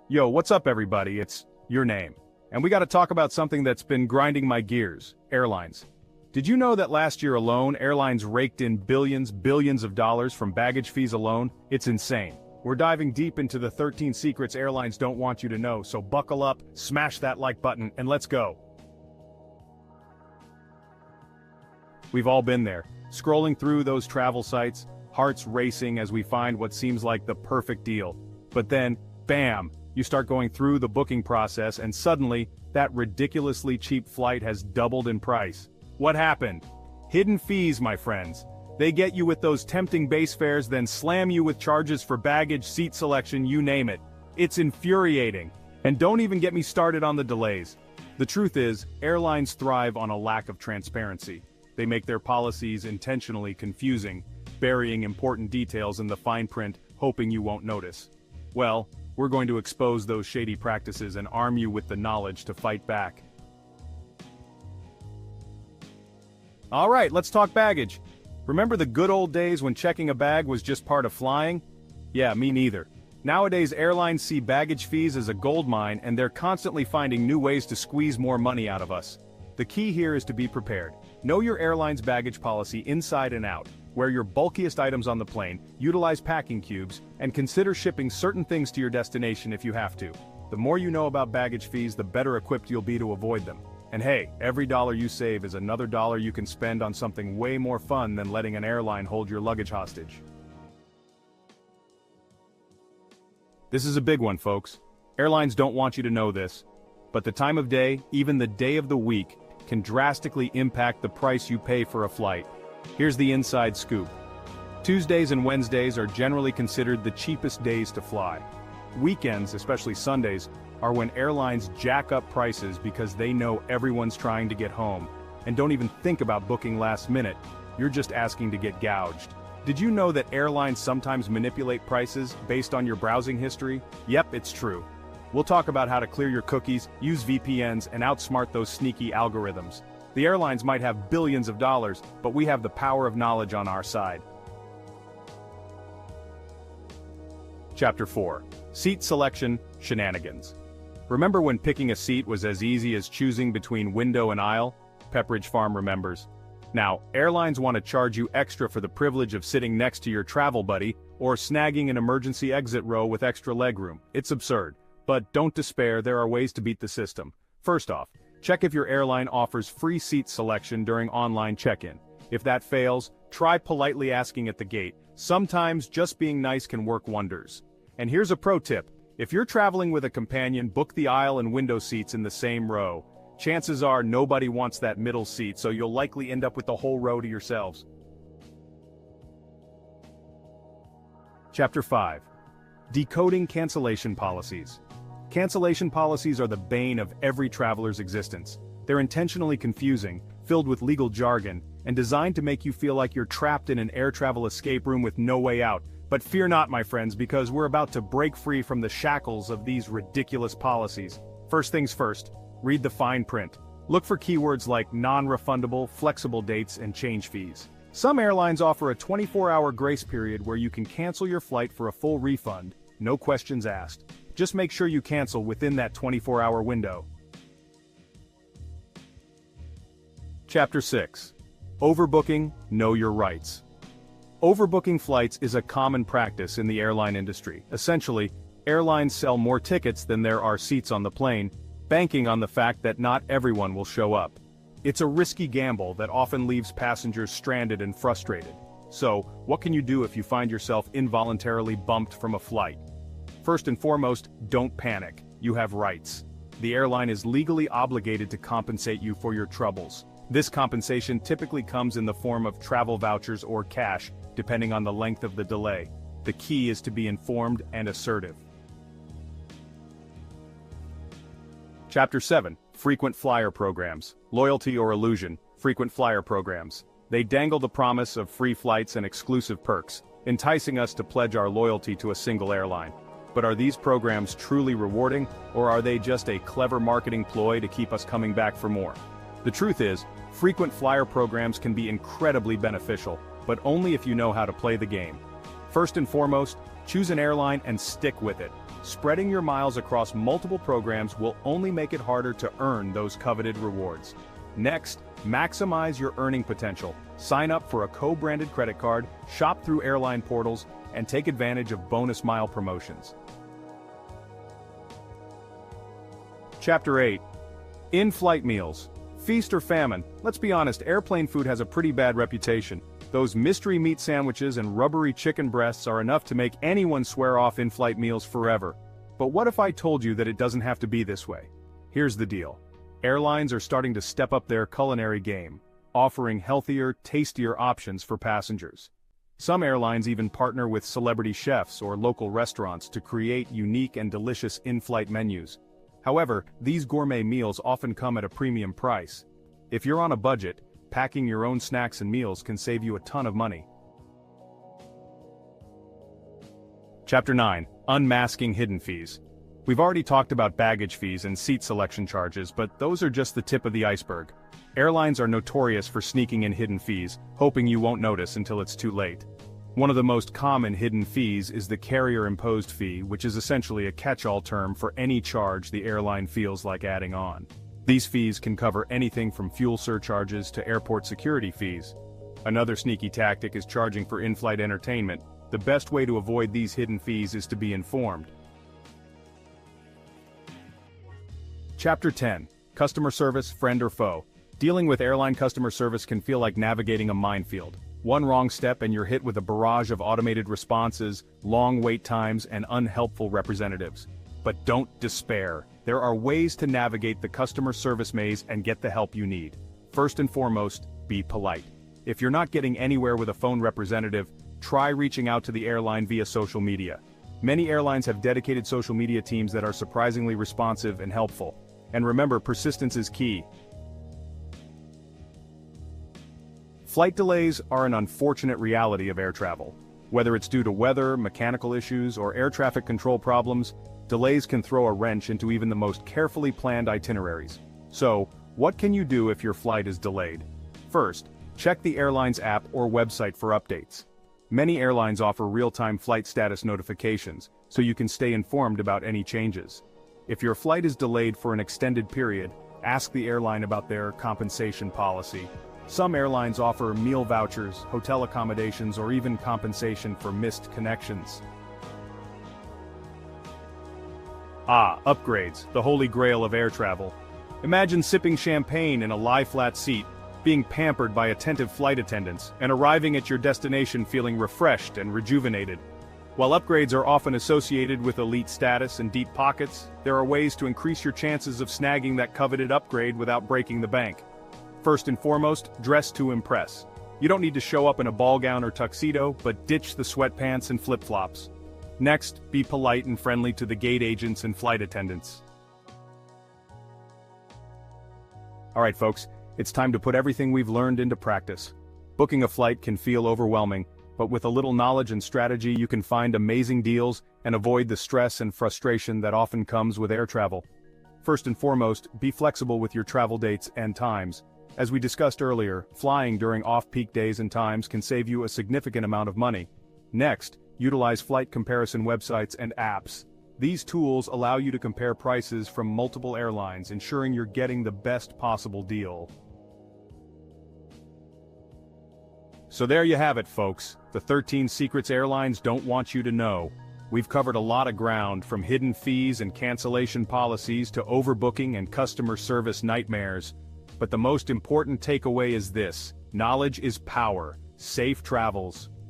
Yo, what's up everybody? It's your name. And we gotta talk about something that's been grinding my gears, airlines. Did you know that last year alone, airlines raked in billions of dollars from baggage fees alone? It's insane. We're diving deep into the 13 secrets airlines don't want you to know, so buckle up, smash that like button, and let's go. We've all been there, scrolling through those travel sites, hearts racing as we find what seems like the perfect deal. But then, bam! You start going through the booking process and suddenly, that ridiculously cheap flight has doubled in price. What happened? Hidden fees, my friends. They get you with those tempting base fares, then slam you with charges for baggage, seat selection, you name it. It's infuriating. And don't even get me started on the delays. The truth is, airlines thrive on a lack of transparency. They make their policies intentionally confusing, burying important details in the fine print, hoping you won't notice. Well, we're going to expose those shady practices and arm you with the knowledge to fight back. Alright, let's talk baggage. Remember the good old days when checking a bag was just part of flying? Yeah, me neither. Nowadays airlines see baggage fees as a goldmine and they're constantly finding new ways to squeeze more money out of us. The key here is to be prepared. Know your airline's baggage policy inside and out. Wear your bulkiest items on the plane, utilize packing cubes, and consider shipping certain things to your destination if you have to. The more you know about baggage fees, the better equipped you'll be to avoid them. And hey, every dollar you save is another dollar you can spend on something way more fun than letting an airline hold your luggage hostage. This is a big one, folks. Airlines don't want you to know this, but the time of day, even the day of the week, can drastically impact the price you pay for a flight. Here's the inside scoop. Tuesdays and Wednesdays are generally considered the cheapest days to fly. Weekends, especially Sundays, are when airlines jack up prices because they know everyone's trying to get home. And don't even think about booking last minute, you're just asking to get gouged. Did you know that airlines sometimes manipulate prices based on your browsing history? Yep, it's true. We'll talk about how to clear your cookies, use VPNs, and outsmart those sneaky algorithms. The airlines might have billions of dollars, but we have the power of knowledge on our side. Chapter 4. Seat Selection, Shenanigans. Remember when picking a seat was as easy as choosing between window and aisle? Pepperidge Farm remembers. Now, airlines want to charge you extra for the privilege of sitting next to your travel buddy, or snagging an emergency exit row with extra legroom. It's absurd. But don't despair, there are ways to beat the system. First off, check if your airline offers free seat selection during online check-in. If that fails, try politely asking at the gate. Sometimes just being nice can work wonders. And here's a pro tip. If you're traveling with a companion, book the aisle and window seats in the same row. Chances are nobody wants that middle seat, so you'll likely end up with the whole row to yourselves. Chapter 5. Decoding cancellation policies. Cancellation policies are the bane of every traveler's existence. They're intentionally confusing, filled with legal jargon, and designed to make you feel like you're trapped in an air travel escape room with no way out. But fear not, my friends, because we're about to break free from the shackles of these ridiculous policies. First things first, read the fine print. Look for keywords like non-refundable, flexible dates, and change fees. Some airlines offer a 24-hour grace period where you can cancel your flight for a full refund, no questions asked. Just make sure you cancel within that 24-hour window. Chapter 6. Overbooking, Know Your Rights. Overbooking flights is a common practice in the airline industry. Essentially, airlines sell more tickets than there are seats on the plane, banking on the fact that not everyone will show up. It's a risky gamble that often leaves passengers stranded and frustrated. So, what can you do if you find yourself involuntarily bumped from a flight? First and foremost, don't panic. You have rights. The airline is legally obligated to compensate you for your troubles. This compensation typically comes in the form of travel vouchers or cash, depending on the length of the delay. The key is to be informed and assertive. Chapter 7. Frequent Flyer Programs. Loyalty or Illusion. Frequent Flyer Programs. They dangle the promise of free flights and exclusive perks, enticing us to pledge our loyalty to a single airline. But are these programs truly rewarding, or are they just a clever marketing ploy to keep us coming back for more? The truth is, frequent flyer programs can be incredibly beneficial, but only if you know how to play the game. First and foremost, choose an airline and stick with it. Spreading your miles across multiple programs will only make it harder to earn those coveted rewards. Next, maximize your earning potential. Sign up for a co-branded credit card, shop through airline portals, and take advantage of bonus mile promotions. Chapter 8. In-flight meals. Feast or famine? Let's be honest, airplane food has a pretty bad reputation. Those mystery meat sandwiches and rubbery chicken breasts are enough to make anyone swear off in-flight meals forever. But what if I told you that it doesn't have to be this way? Here's the deal. Airlines are starting to step up their culinary game, offering healthier, tastier options for passengers. Some airlines even partner with celebrity chefs or local restaurants to create unique and delicious in-flight menus. However, these gourmet meals often come at a premium price. If you're on a budget, packing your own snacks and meals can save you a ton of money. Chapter 9. Unmasking hidden fees. We've already talked about baggage fees and seat selection charges, but those are just the tip of the iceberg. Airlines are notorious for sneaking in hidden fees, hoping you won't notice until it's too late. One of the most common hidden fees is the carrier-imposed fee, which is essentially a catch-all term for any charge the airline feels like adding on. These fees can cover anything from fuel surcharges to airport security fees. Another sneaky tactic is charging for in-flight entertainment. The best way to avoid these hidden fees is to be informed. Chapter 10. Customer service, friend or foe. Dealing with airline customer service can feel like navigating a minefield. One wrong step and you're hit with a barrage of automated responses, long wait times, and unhelpful representatives. But don't despair. There are ways to navigate the customer service maze and get the help you need. First and foremost, be polite. If you're not getting anywhere with a phone representative, try reaching out to the airline via social media. Many airlines have dedicated social media teams that are surprisingly responsive and helpful. And remember, persistence is key. Flight delays are an unfortunate reality of air travel. Whether it's due to weather, mechanical issues, or air traffic control problems, delays can throw a wrench into even the most carefully planned itineraries. So, what can you do if your flight is delayed? First, check the airline's app or website for updates. Many airlines offer real-time flight status notifications, so you can stay informed about any changes. If your flight is delayed for an extended period, ask the airline about their compensation policy. Some airlines offer meal vouchers, hotel accommodations, or even compensation for missed connections. Upgrades, the holy grail of air travel. Imagine sipping champagne in a lie-flat seat, being pampered by attentive flight attendants, and arriving at your destination feeling refreshed and rejuvenated. While upgrades are often associated with elite status and deep pockets, there are ways to increase your chances of snagging that coveted upgrade without breaking the bank. First and foremost, dress to impress. You don't need to show up in a ball gown or tuxedo, but ditch the sweatpants and flip-flops. Next, be polite and friendly to the gate agents and flight attendants. Alright folks, it's time to put everything we've learned into practice. Booking a flight can feel overwhelming, but with a little knowledge and strategy you can find amazing deals and avoid the stress and frustration that often comes with air travel. First and foremost, be flexible with your travel dates and times. As we discussed earlier, flying during off-peak days and times can save you a significant amount of money. Next, utilize flight comparison websites and apps. These tools allow you to compare prices from multiple airlines, ensuring you're getting the best possible deal. So there you have it, folks. The 13 secrets airlines don't want you to know. We've covered a lot of ground, from hidden fees and cancellation policies to overbooking and customer service nightmares. But the most important takeaway is this: knowledge is power. Safe travels.